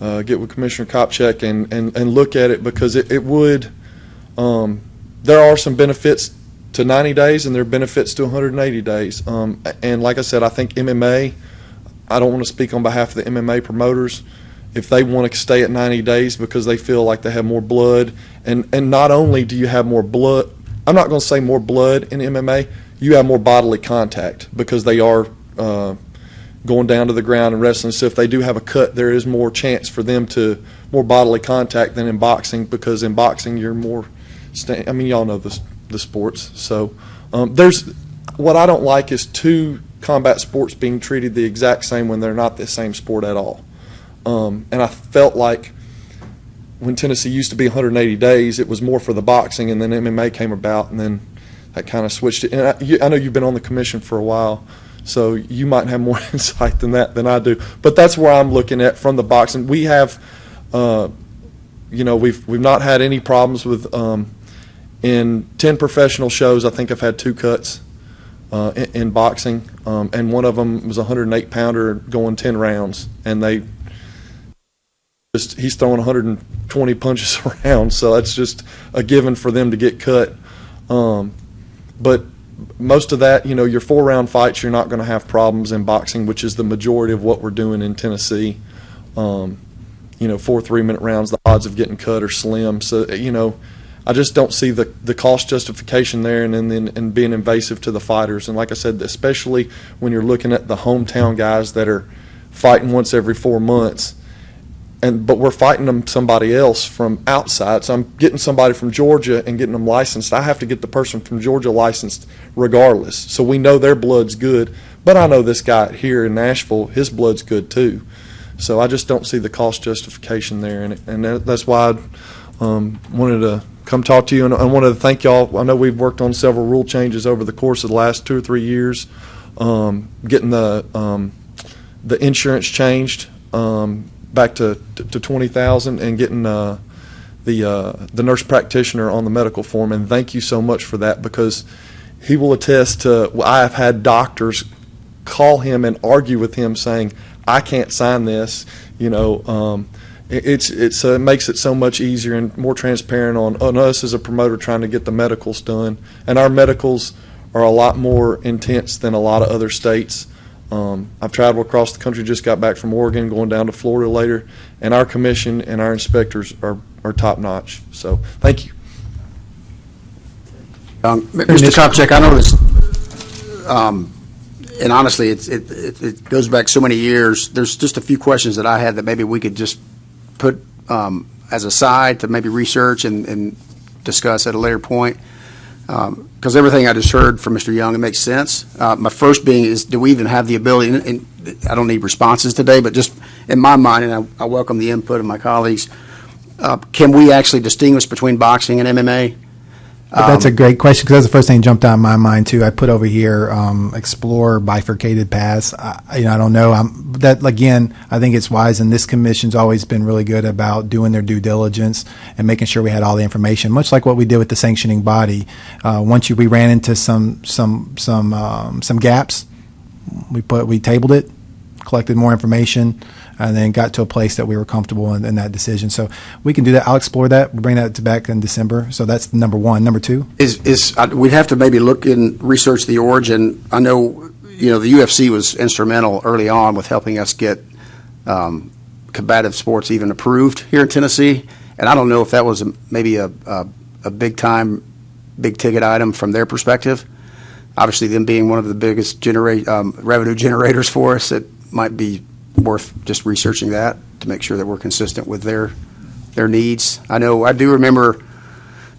get with Commissioner Kopchak and look at it, because it would, there are some benefits to 90 days and there are benefits to 180 days. And like I said, I think MMA, I don't want to speak on behalf of the MMA promoters, if they want to stay at 90 days because they feel like they have more blood, and not only do you have more blood, I'm not going to say more blood in MMA, you have more bodily contact, because they are going down to the ground and wrestling. So if they do have a cut, there is more chance for them to more bodily contact than in boxing, because in boxing you're more y'all know the sports. So there's what I don't like is 2 combat sports being treated the exact same when they're not the same sport at all. And I felt like when Tennessee used to be 180 days, it was more for the boxing, and then MMA came about, and then that kind of switched it. And I know you've been on the commission for a while, so you might have more insight than I do. But that's where I'm looking at from the boxing. We have, we've not had any problems with. In 10 professional shows, I think I've had 2 cuts in boxing, and one of them was a 108-pounder going 10 rounds, and he's throwing 120 punches around, so that's just a given for them to get cut. But most of that, your 4-round fights, you're not going to have problems in boxing, which is the majority of what we're doing in Tennessee. 4 3-minute rounds, the odds of getting cut are slim. So, I just don't see the cost justification there, and being invasive to the fighters. And like I said, especially when you're looking at the hometown guys that are fighting once every 4 months, but we're fighting them somebody else from outside. So I'm getting somebody from Georgia and getting them licensed. I have to get the person from Georgia licensed regardless. So we know their blood's good, but I know this guy here in Nashville, his blood's good too. So I just don't see the cost justification there, and that's why I wanted to come talk to you, and I wanted to thank y'all. I know we've worked on several rule changes over the course of the last 2 or 3 years, getting the insurance changed back to 20,000, and getting the nurse practitioner on the medical form. And thank you so much for that, because he will attest to. I have had doctors call him and argue with him, saying, "I can't sign this." You know, it makes it so much easier and more transparent on us as a promoter trying to get the medicals done. And our medicals are a lot more intense than a lot of other states. I've traveled across the country, just got back from Oregon, going down to Florida later, and our commission and our inspectors are top notch. So thank you. Mr. Kopchak, I know this, and honestly, it goes back so many years. There's just a few questions that I had that maybe we could just put as a side to maybe research and discuss at a later point. Because everything I just heard from Mr. Young, it makes sense. My first being is, do we even have the ability, and I don't need responses today, but just in my mind, and I welcome the input of my colleagues, can we actually distinguish between boxing and MMA? That's a great question, because that's the first thing that jumped out in my mind too. I put over here explore bifurcated paths. I don't know. That again, I think it's wise, and this commission's always been really good about doing their due diligence and making sure we had all the information. Much like what we did with the sanctioning body. Once we ran into some gaps, we tabled it, collected more information, and then got to a place that we were comfortable in that decision. So we can do that. I'll explore that. We'll bring that back in December. So that's number one. Number two? We'd have to maybe look and research the origin. I know, the UFC was instrumental early on with helping us get combative sports even approved here in Tennessee. And I don't know if that was maybe a big-time, big-ticket item from their perspective. Obviously, them being one of the biggest revenue generators for us, it might be worth just researching that to make sure that we're consistent with their needs. I do remember,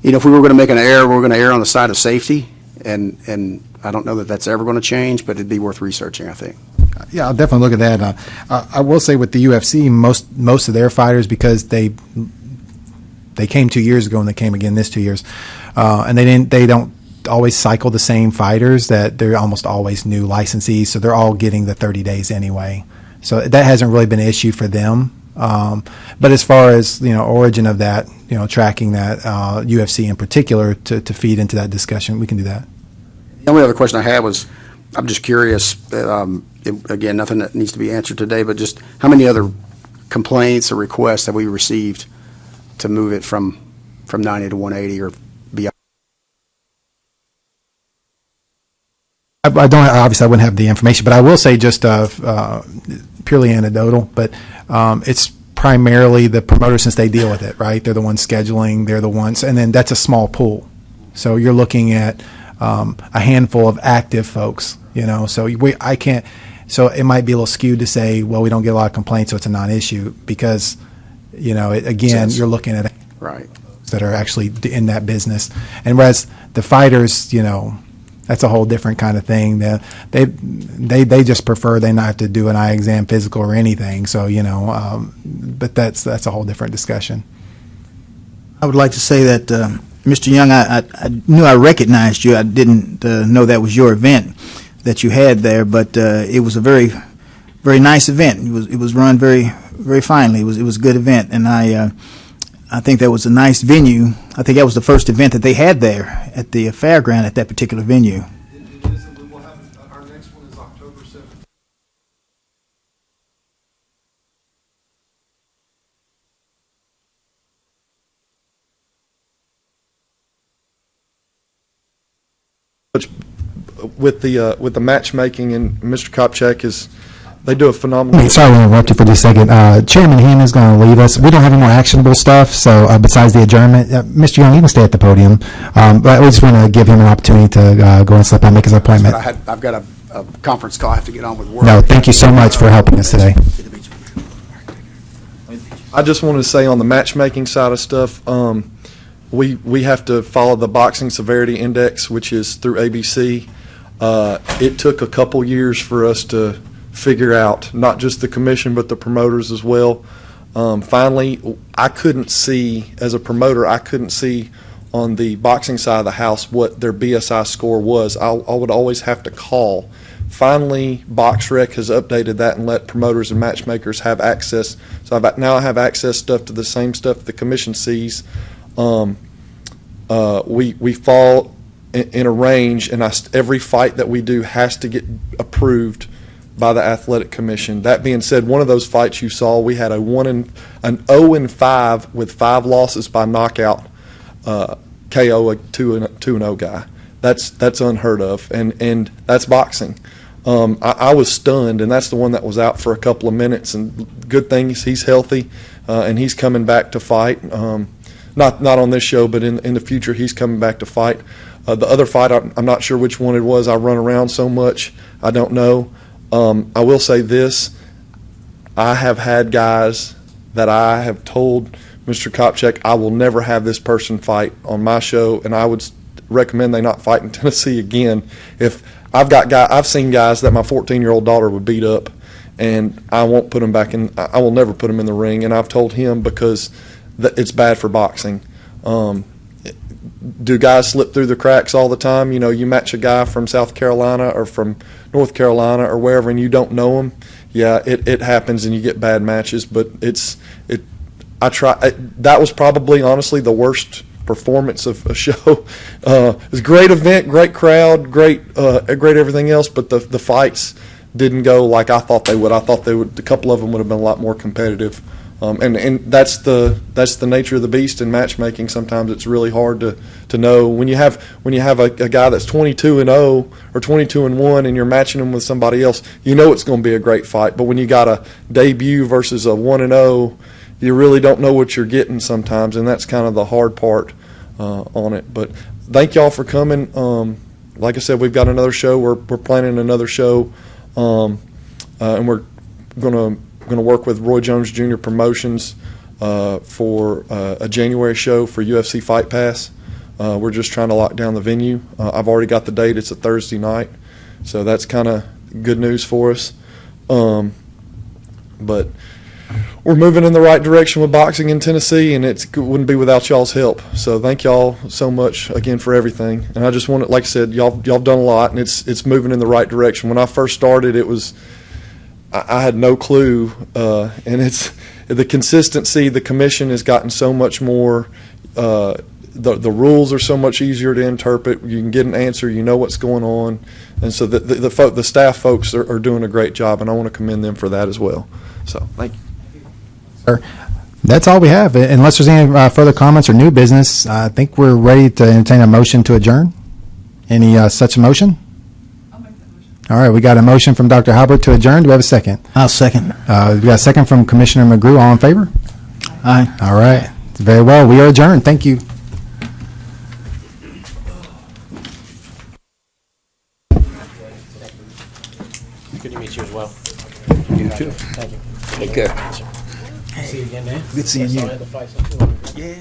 if we were going to make an error, we were going to err on the side of safety, and I don't know that that's ever going to change, but it'd be worth researching, I think. Yeah, I'll definitely look at that. I will say with the UFC, most of their fighters, because they came 2 years ago and they came again this 2 years, and they don't always cycle the same fighters. That they're almost always new licensees, so they're all getting the 30 days anyway. So that hasn't really been an issue for them. But as far as, origin of that, tracking that, UFC in particular, to feed into that discussion, we can do that. The only other question I had was, I'm just curious, again, nothing that needs to be answered today, but just how many other complaints or requests have we received to move it from 90 to 180 or beyond? I don't, obviously I wouldn't have the information, but I will say just purely anecdotal, but it's primarily the promoters, since they deal with it, right? They're the ones scheduling, they're the ones, and then that's a small pool. So you're looking at a handful of active folks, so so it might be a little skewed to say, well, we don't get a lot of complaints, so it's a non-issue, because, again, you're looking at right that are actually in that business. And whereas the fighters, that's a whole different kind of thing. They just prefer they not have to do an eye exam, physical, or anything. So but that's a whole different discussion. I would like to say that, Mr. Young, I knew I recognized you. I didn't know that was your event that you had there, but it was a very, very nice event. It was run very, very finely. It was a good event, and I think that was a nice venue. I think that was the first event that they had there at the fairground at that particular venue. It is, and we will have, our next one is October 7th. With the matchmaking, and Mr. Kopchak they do a phenomenal. Wait, sorry to interrupt you for just a second. Chairman Heenan is going to leave us. We don't have any more actionable stuff, so besides the adjournment, Mr. Young, you can stay at the podium. But we just want to give him an opportunity to go and slip out and make his appointment. I've got a conference call I have to get on with work. No, thank you so much for helping us today. I just wanted to say on the matchmaking side of stuff, we have to follow the Boxing Severity Index, which is through ABC. It took a couple years for us to figure out, not just the commission, but the promoters as well. Finally, I couldn't see, as a promoter, I couldn't see on the boxing side of the house what their BSI score was. I would always have to call. Finally, BoxRec has updated that and let promoters and matchmakers have access. So now I have access stuff to the same stuff the commission sees. We fall in a range, and every fight that we do has to get approved by the athletic commission. That being said, one of those fights you saw, we had an 0-5 with 5 losses by knockout, KO a 2-0 guy. That's unheard of, and that's boxing. I was stunned, and that's the one that was out for a couple of minutes. And good thing he's healthy, and he's coming back to fight. Not on this show, but in the future, he's coming back to fight. The other fight, I'm not sure which one it was. I run around so much, I don't know. I will say this: I have had guys that I have told Mr. Kopchak, I will never have this person fight on my show, and I would recommend they not fight in Tennessee again. If I've seen guys that my 14-year-old daughter would beat up, and I won't put them back in. I will never put them in the ring, and I've told him because it's bad for boxing. Do guys slip through the cracks all the time? You know, you match a guy from South Carolina or from North Carolina or wherever, and you don't know him. Yeah, it happens, and you get bad matches. But that was probably honestly the worst performance of a show. It was a great event, great crowd, great everything else. But the fights didn't go like I thought they would. I thought they would. A couple of them would have been a lot more competitive. And that's the nature of the beast in matchmaking. Sometimes it's really hard to know when you have a guy that's 22-0 or 22-1 and you're matching him with somebody else. You know it's going to be a great fight. But when you got a debut versus a 1-0, you really don't know what you're getting sometimes, and that's kind of the hard part on it. But thank y'all for coming. Like I said, we've got another show. We're planning another show, and we're going to work with Roy Jones Jr. Promotions for a January show for UFC Fight Pass. We're just trying to lock down the venue. I've already got the date. It's a Thursday night, so that's kind of good news for us. But we're moving in the right direction with boxing in Tennessee, and it wouldn't be without y'all's help. So thank y'all so much again for everything. And I just want to, like I said, y'all done a lot, and it's moving in the right direction. When I first started, I had no clue, and it's the consistency. The commission has gotten so much more. The rules are so much easier to interpret. You can get an answer. You know what's going on, and so the staff folks are doing a great job, and I want to commend them for that as well. So thank you. Sir, that's all we have. Unless there's any further comments or new business, I think we're ready to entertain a motion to adjourn. Any such motion? All right, we got a motion from Dr. Halbert to adjourn. Do we have a second? I'll second. We got a second from Commissioner McGrew. All in favor? Aye. All right. Very well. We are adjourned. Thank you. Good to meet you as well. You too. Thank you. Take care. See you again, man. Good seeing you. Sorry I had to fight some too. Yeah.